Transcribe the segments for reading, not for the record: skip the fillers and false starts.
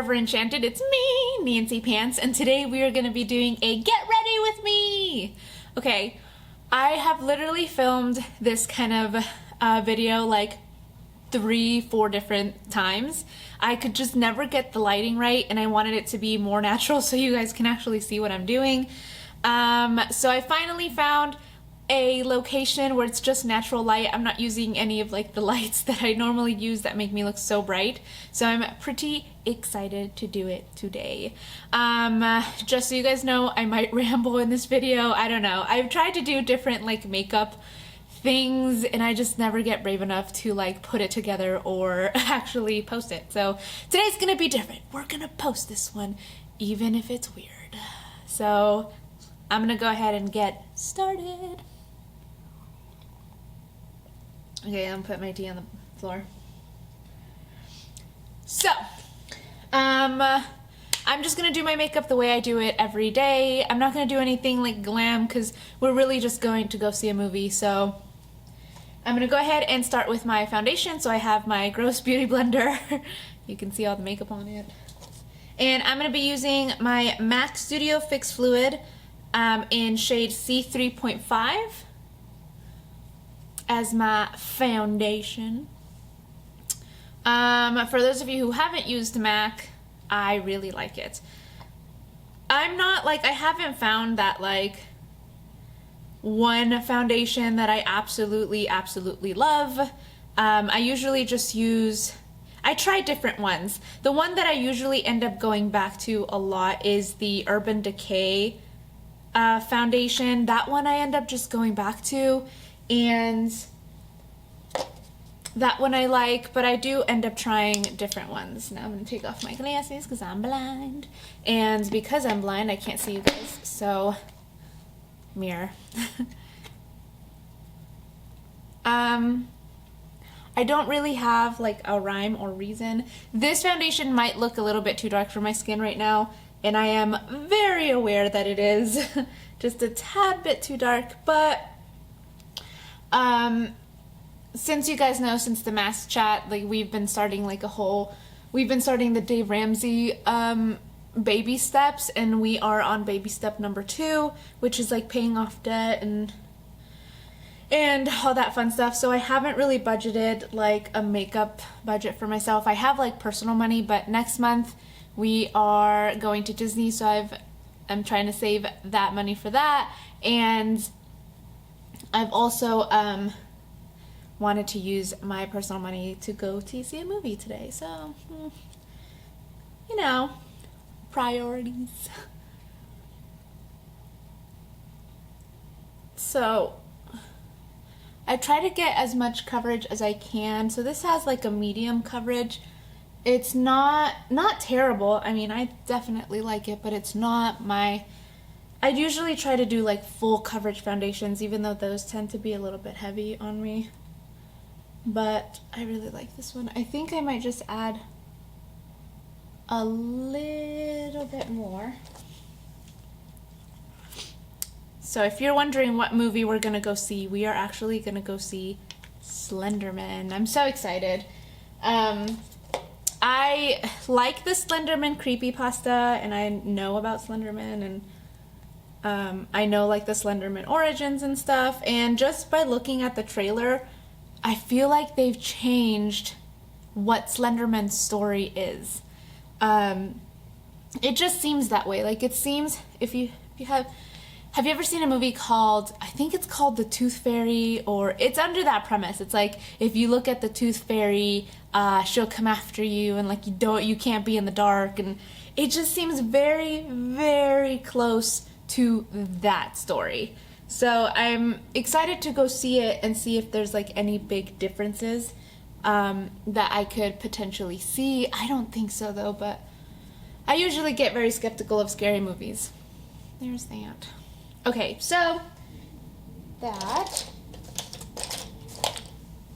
Forever Enchanted. It's me, Nancy Pants, and today we are going to be doing a Get Ready With Me! Okay, I have literally filmed this kind of video like 3-4 different times. I could just never get the lighting right, and I wanted it to be more natural so you guys can actually see what I'm doing. So I finally found a location where it's just natural light. I'm not using any of like the lights that I normally use that make me look so bright. So I'm pretty excited to do it today. Just so you guys know, I might ramble in this video. I don't know. I've tried to do different like makeup things and I just never get brave enough to like put it together or actually post it. So today's gonna be different. We're gonna post this one even if it's weird. So I'm gonna go ahead and get started. Okay, I'm gonna put my tea on the floor. So, I'm just gonna do my makeup the way I do it every day. I'm not gonna do anything like glam because we're really just going to go see a movie. So, I'm gonna go ahead and start with my foundation. So I have my Gross Beauty Blender. You can see all the makeup on it. And I'm gonna be using my MAC Studio Fix Fluid in shade C3.5. as my foundation. For those of you who haven't used MAC, I really like it. I'm not like, I haven't found that like one foundation that I absolutely love. I usually just use, I try different ones. The one that I usually end up going back to a lot is the Urban Decay foundation. That one I end up just going back to, and that one I like, but I do end up trying different ones. Now I'm going to take off my glasses because I'm blind. And because I'm blind, I can't see you guys, so mirror. I don't really have like a rhyme or reason. This foundation might look a little bit too dark for my skin right now, and I am very aware that it is just a tad bit too dark, but since you guys know, since the mask chat, like we've been starting like we've been starting the Dave Ramsey baby steps, and we are on baby step number 2, which is like paying off debt and all that fun stuff. So I haven't really budgeted like a makeup budget for myself. I have like personal money, but next month we are going to Disney, so I'm trying to save that money for that, and I've also wanted to use my personal money to go to see a movie today. So, you know, priorities. So, I try to get as much coverage as I can. So this has like a medium coverage. It's not terrible. I mean, I definitely like it, but it's not my... I usually try to do like full coverage foundations, even though those tend to be a little bit heavy on me. But I really like this one. I think I might just add a little bit more. So if you're wondering what movie we're gonna go see, we are actually gonna go see Slenderman. I'm so excited. I like the Slenderman creepypasta, and I know about Slenderman, and I know like the Slenderman origins and stuff, and just by looking at the trailer, I feel like they've changed what Slenderman's story is. It just seems that way. Like it seems, if you have you ever seen a movie called, I think it's called The Tooth Fairy, or it's under that premise. It's like, if you look at the Tooth Fairy, she'll come after you, and like you can't be in the dark, and it just seems very close to that story. So I'm excited to go see it and see if there's like any big differences that I could potentially see. I don't think so though, but I usually get very skeptical of scary movies. There's that. Okay, so that.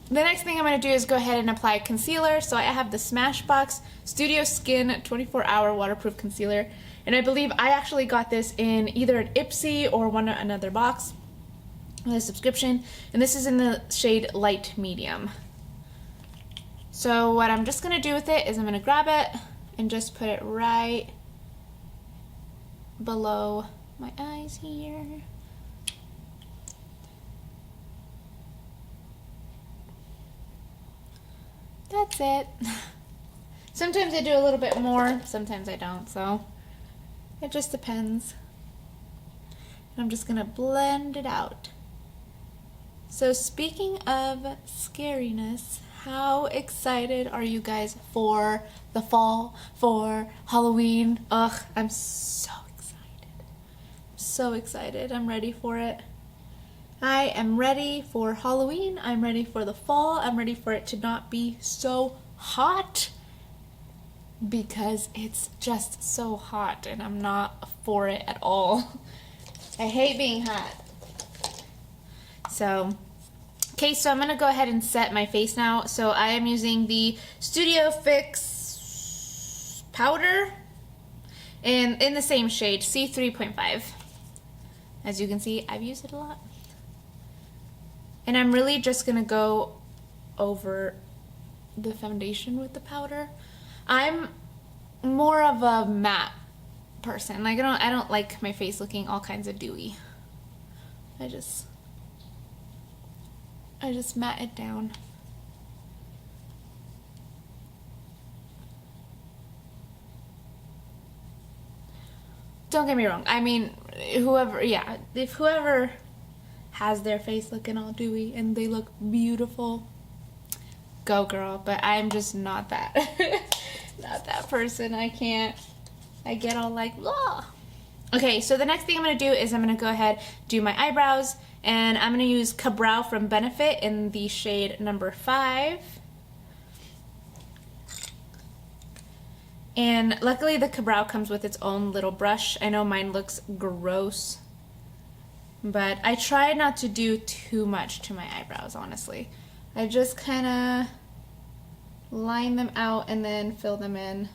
The next thing I'm going to do is go ahead and apply concealer. So I have the Smashbox Studio Skin 24-Hour Waterproof Concealer. And I believe I actually got this in either an Ipsy or another box with a subscription. And this is in the shade Light Medium. So what I'm just going to do with it is I'm going to grab it and just put it right below my eyes here. That's it. Sometimes I do a little bit more, sometimes I don't, so it just depends. And I'm just gonna blend it out. So speaking of scariness, how excited are you guys for the fall, for Halloween? Ugh, I'm so excited. So excited. I'm ready for it. I am ready for Halloween. I'm ready for the fall. I'm ready for it to not be so hot because it's just so hot and I'm not for it at all. I hate being hot. So, okay, so I'm gonna go ahead and set my face now. So I am using the Studio Fix powder in the same shade, C3.5. As you can see, I've used it a lot. And I'm really just gonna go over the foundation with the powder. I'm more of a matte person. Like I don't like my face looking all kinds of dewy. I just matte it down. Don't get me wrong. I mean, if whoever has their face looking all dewy and they look beautiful, go girl. But I'm just not that. Not that person. I can't. I get all like, ugh. Okay, so the next thing I'm going to do is I'm going to go ahead, do my eyebrows, and I'm going to use Ka-Brow from Benefit in the shade number 5. And luckily the Ka-Brow comes with its own little brush. I know mine looks gross, but I try not to do too much to my eyebrows, honestly. I just kind of line them out and then fill them in.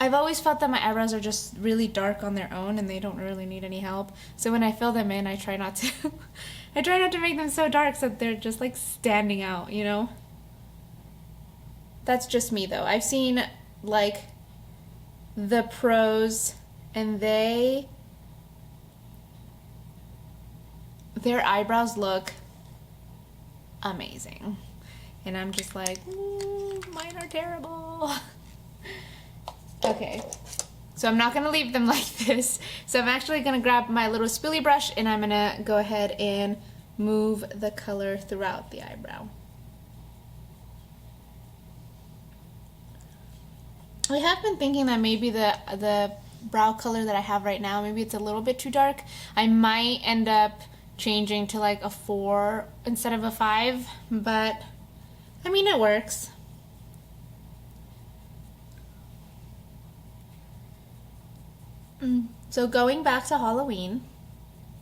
I've always felt that my eyebrows are just really dark on their own and they don't really need any help. So when I fill them in, I try not to I try not to make them so dark so that they're just like standing out, you know? That's just me though. I've seen like the pros and their eyebrows look amazing. And I'm just like, mine are terrible. Okay, so I'm not gonna leave them like this. So I'm actually gonna grab my little spoolie brush and I'm gonna go ahead and move the color throughout the eyebrow. I have been thinking that maybe the brow color that I have right now, maybe it's a little bit too dark. I might end up changing to like a 4 instead of a 5, but I mean it works. So going back to Halloween,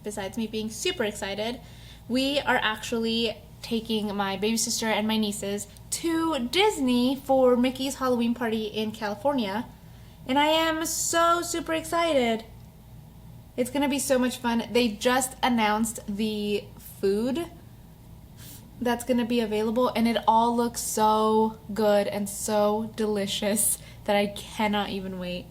besides me being super excited, we are actually taking my baby sister and my nieces to Disney for Mickey's Halloween party in California. And I am so super excited. It's gonna be so much fun. They just announced the food that's gonna be available and it all looks so good and so delicious that I cannot even wait.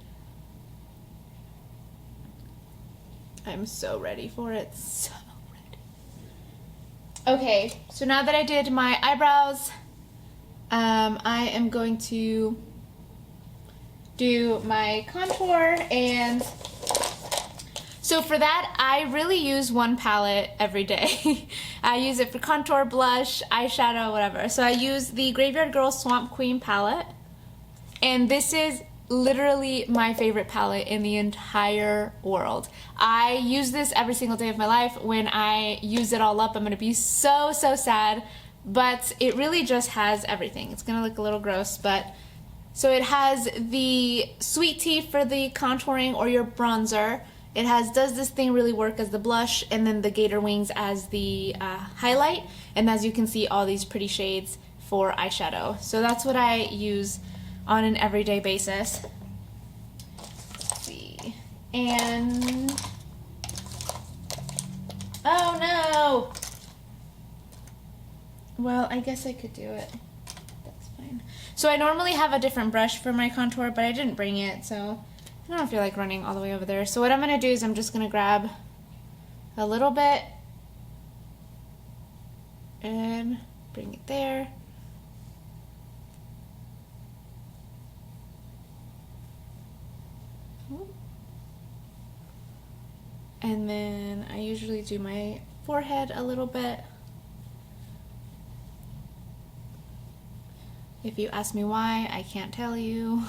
I'm so ready for it, so ready. Okay, so now that I did my eyebrows, I am going to do my contour, and so for that, I really use one palette every day. I use it for contour, blush, eyeshadow, whatever. So I use the Graveyard Girl Swamp Queen palette, and this is literally my favorite palette in the entire world. I use this every single day of my life. When I use it all up, I'm gonna be so sad, but it really just has everything. It's gonna look a little gross, but so it has the Sweet Tea for the contouring or your bronzer. It has Does This Thing Really Work as the blush, and then the Gator Wings as the highlight, and as you can see, all these pretty shades for eyeshadow. So that's what I use on an everyday basis. Let's see. And oh no! Well, I guess I could do it. That's fine. So I normally have a different brush for my contour, but I didn't bring it, so I don't feel like running all the way over there. So what I'm gonna do is I'm just gonna grab a little bit and bring it there. And then I usually do my forehead a little bit. If you ask me why, I can't tell you.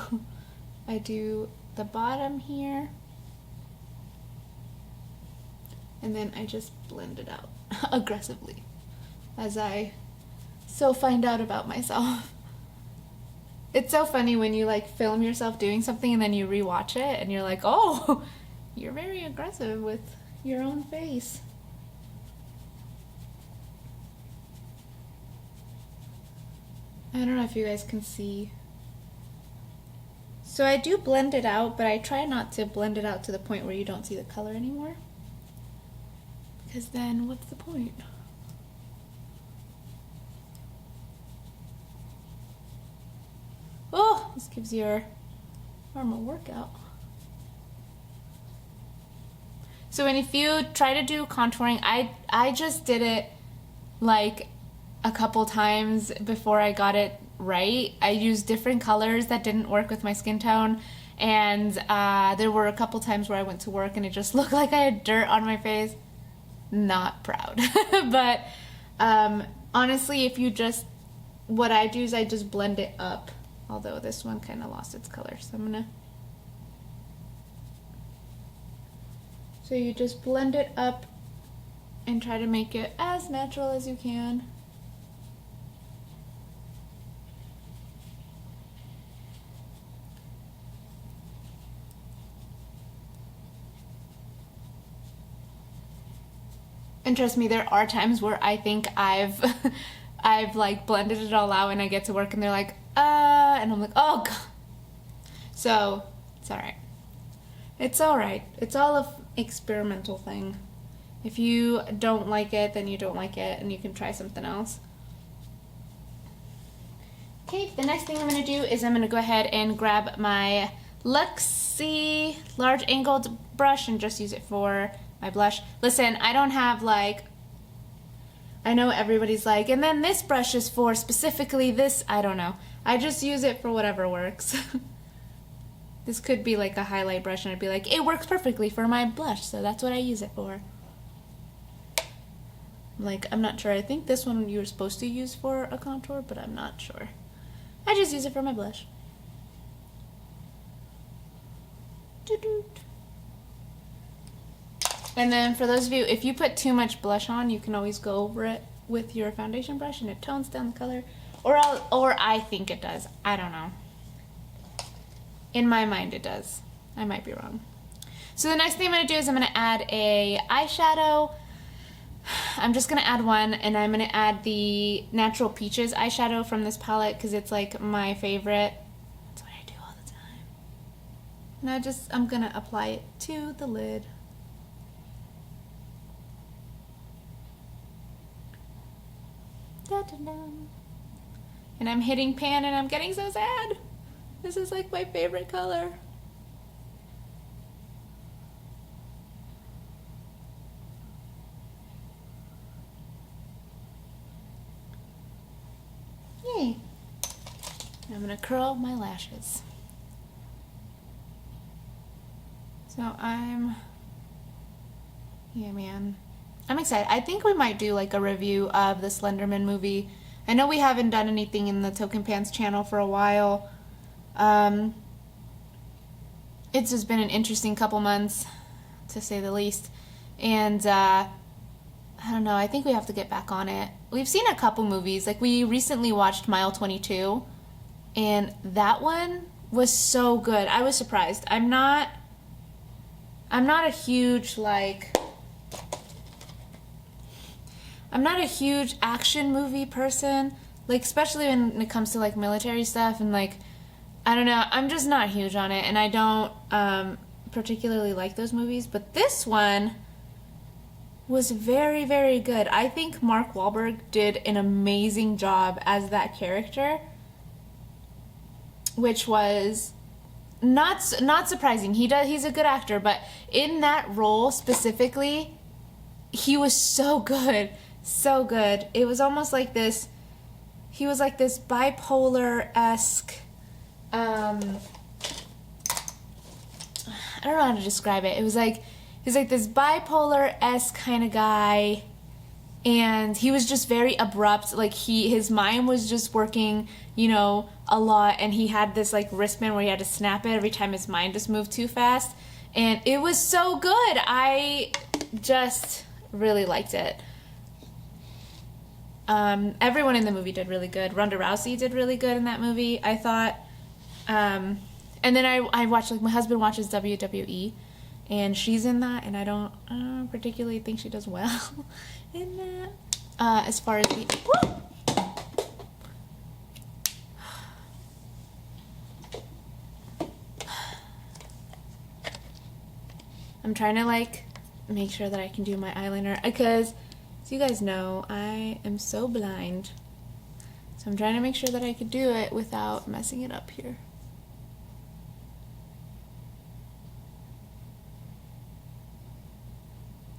I do the bottom here. And then I just blend it out aggressively as I so find out about myself. It's so funny when you like film yourself doing something and then you rewatch it and you're like, oh, you're very aggressive with your own face. I don't know if you guys can see. So I do blend it out, but I try not to blend it out to the point where you don't see the color anymore. Because then what's the point? Oh, this gives your arm a workout. So when if you try to do contouring, I just did it like a couple times before I got it right. I used different colors that didn't work with my skin tone, and there were a couple times where I went to work and it just looked like I had dirt on my face. Not proud. But honestly, if you just, what I do is I just blend it up, although this one kind of lost its color, so I'm gonna, so you just blend it up and try to make it as natural as you can. And trust me, there are times where I think I've like blended it all out and I get to work and they're like, and I'm like, oh God. So it's all right. It's all right. It's all an experimental thing. If you don't like it, then you don't like it and you can try something else. Okay, the next thing I'm gonna do is I'm gonna go ahead and grab my Luxie large angled brush and just use it for my blush. Listen, I don't have like, I know everybody's like, and then this brush is for specifically this, I don't know. I just use it for whatever works. This could be like a highlight brush and I'd be like, it works perfectly for my blush, so that's what I use it for. Like, I'm not sure. I think this one you were supposed to use for a contour, but I'm not sure. I just use it for my blush. Doo-doo. And then for those of you, if you put too much blush on, you can always go over it with your foundation brush and it tones down the color. Or I think it does. I don't know. In my mind it does. I might be wrong. So the next thing I'm going to do is I'm going to add a eyeshadow. I'm just going to add one, and I'm going to add the Natural Peaches eyeshadow from this palette because it's like my favorite. That's what I do all the time. And I'm going to apply it to the lid. And I'm hitting pan and I'm getting so sad. This is like my favorite color. Yay. I'm gonna curl my lashes. So yeah, man. I'm excited. I think we might do like a review of the Slenderman movie. I know we haven't done anything in the Token Pants channel for a while. It's just been an interesting couple months, to say the least. And I don't know, I think we have to get back on it. We've seen a couple movies. Like, we recently watched Mile 22, and that one was so good. I was surprised. I'm not a huge, like... I'm not a huge action movie person, like, especially when it comes to like military stuff, and like, I don't know, I'm just not huge on it, and I don't particularly like those movies, but this one was very, very good. I think Mark Wahlberg did an amazing job as that character, which was not surprising. He's a good actor, but in that role specifically, he was so good. So good. It was almost like this, he was like this bipolar-esque, I don't know how to describe it. It was like, he's like this bipolar-esque kind of guy, and he was just very abrupt. Like his mind was just working, you know, a lot, and he had this like wristband where he had to snap it every time his mind just moved too fast, and it was so good. I just really liked it. Everyone in the movie did really good. Ronda Rousey did really good in that movie, I thought. And then I watched, like, my husband watches WWE, and she's in that, and I don't particularly think she does well in that. As far as the... Woo! I'm trying to, like, make sure that I can do my eyeliner, because, as you guys know, I am so blind. So I'm trying to make sure that I could do it without messing it up here.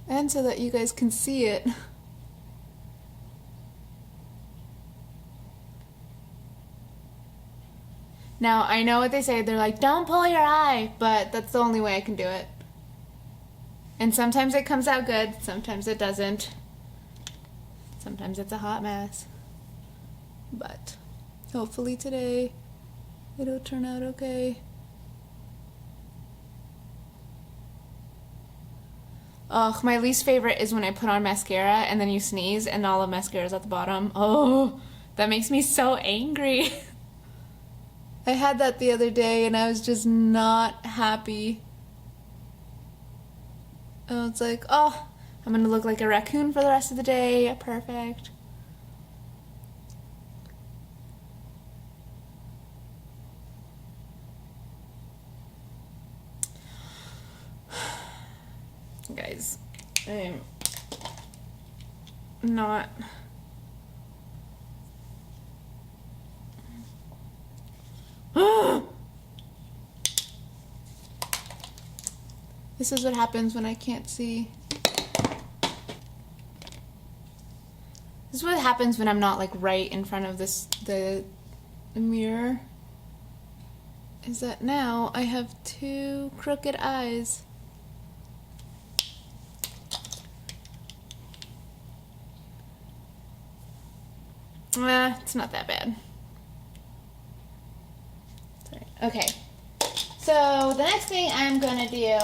And so that you guys can see it. Now, I know what they say, they're like, don't pull your eye, but that's the only way I can do it. And sometimes it comes out good, sometimes it doesn't. Sometimes it's a hot mess. But hopefully today it'll turn out okay. Ugh, my least favorite is when I put on mascara and then you sneeze and all the mascara's at the bottom. Oh, that makes me so angry. I had that the other day and I was just not happy. I was like, oh, I'm gonna look like a raccoon for the rest of the day. Perfect. Guys, I'm not... This is what happens when I can't see. This is what happens when I'm not like right in front of the mirror. Is that now I have two crooked eyes. It's not that bad. Sorry. Okay. So the next thing I'm gonna do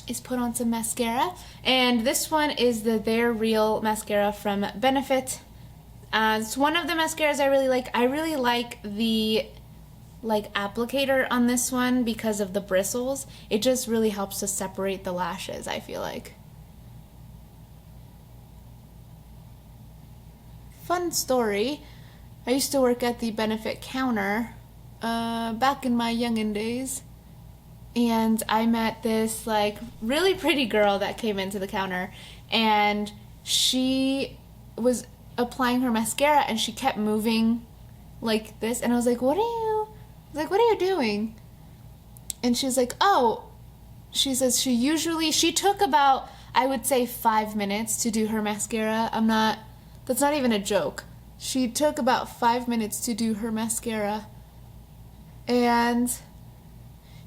is put on some mascara, and this one is the They're Real mascara from Benefit. It's one of the mascaras I really like. I really like the applicator on this one because of the bristles. It just really helps to separate the lashes, I feel like. Fun story. I used to work at the Benefit counter back in my youngin' days. And I met this like really pretty girl that came into the counter, and she was applying her mascara and she kept moving like this, and I was like, what are you doing? And she's like, oh, she says she took about, I would say, 5 minutes to do her mascara. That's not even a joke. She took about 5 minutes to do her mascara, and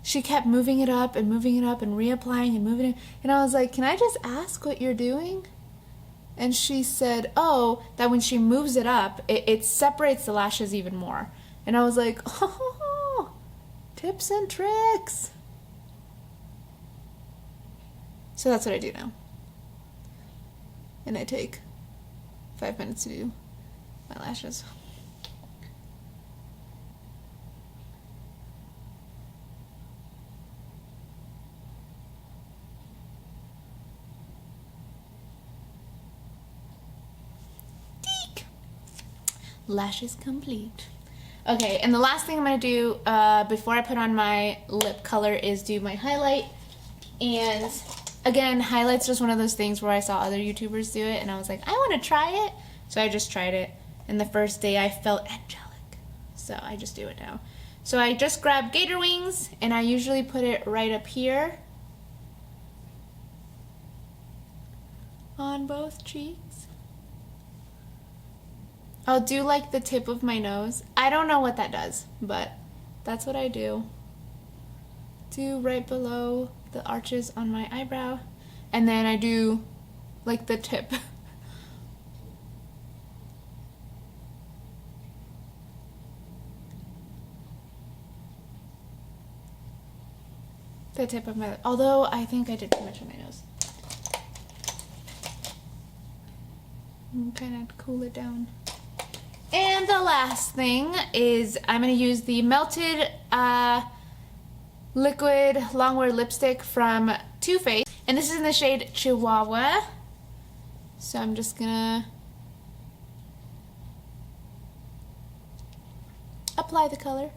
she kept moving it up and reapplying and moving it. And I was like, can I just ask what you're doing? And she said, oh, that when she moves it up, it separates the lashes even more. And I was like, oh, tips and tricks. So that's what I do now. And I take 5 minutes to do my lashes. Lashes complete. Okay, and the last thing I'm going to do before I put on my lip color is do my highlight. And again, highlight's just one of those things where I saw other YouTubers do it and I was like, I want to try it. So I just tried it. And the first day I felt angelic. so I just do it now. So I just grab gator wings, and I usually put it right up here on both cheeks. I'll do like the tip of my nose. I don't know what that does, but that's what I do. Do right below the arches on my eyebrow, and then I do like the tip. The tip of my lip. Although I think I did too much on my nose. Kind of cool it down. And the last thing is I'm going to use the melted liquid longwear lipstick from Too Faced. And this is in the shade Chihuahua. So I'm just going to apply the color.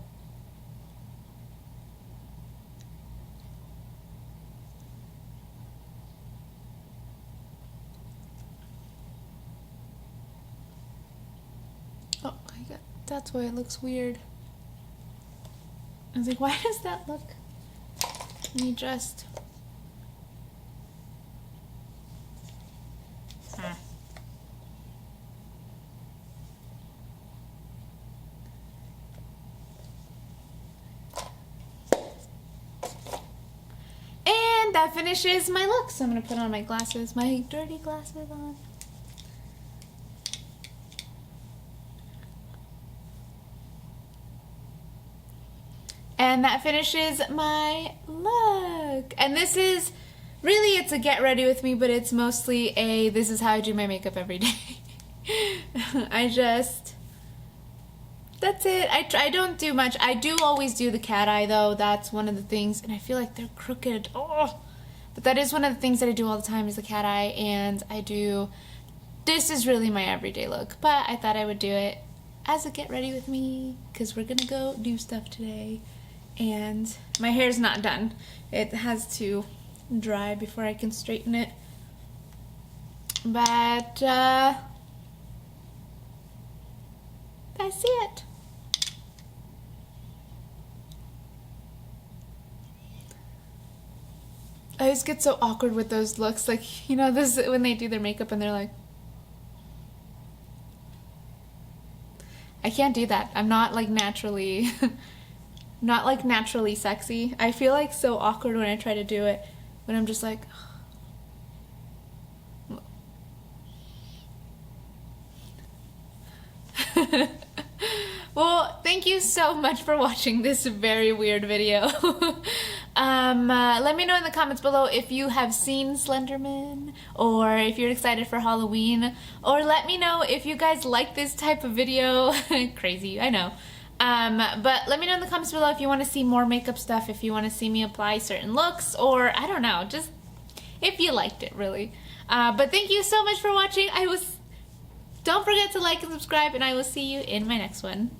Oh, that's why it looks weird. I was like, why does that look? Let me just... And that finishes my look. So I'm going to put on my glasses, my dirty glasses on. And that finishes my look. And this is, really it's a get ready with me, but it's mostly a, this is how I do my makeup every day. That's it. I don't do much. I do always do the cat eye though. That's one of the things, and I feel like they're crooked. Oh, but that is one of the things that I do all the time is the cat eye, and I do, this is really my everyday look, but I thought I would do it as a get ready with me, because we're gonna go do stuff today. And my hair's not done. It has to dry before I can straighten it. But that's it. I always get so awkward with those looks. Like, you know, this when they do their makeup and they're like, I can't do that. I'm not like naturally not like naturally sexy. I feel like so awkward when I try to do it, when I'm just like, well, thank you so much for watching this very weird video. Let me know in the comments below if you have seen Slenderman, or if you're excited for Halloween, or let me know if you guys like this type of video. Crazy, I know. But let me know in the comments below if you want to see more makeup stuff, if you want to see me apply certain looks, or I don't know, just if you liked it, really. But thank you so much for watching. Don't forget to like and subscribe, and I will see you in my next one.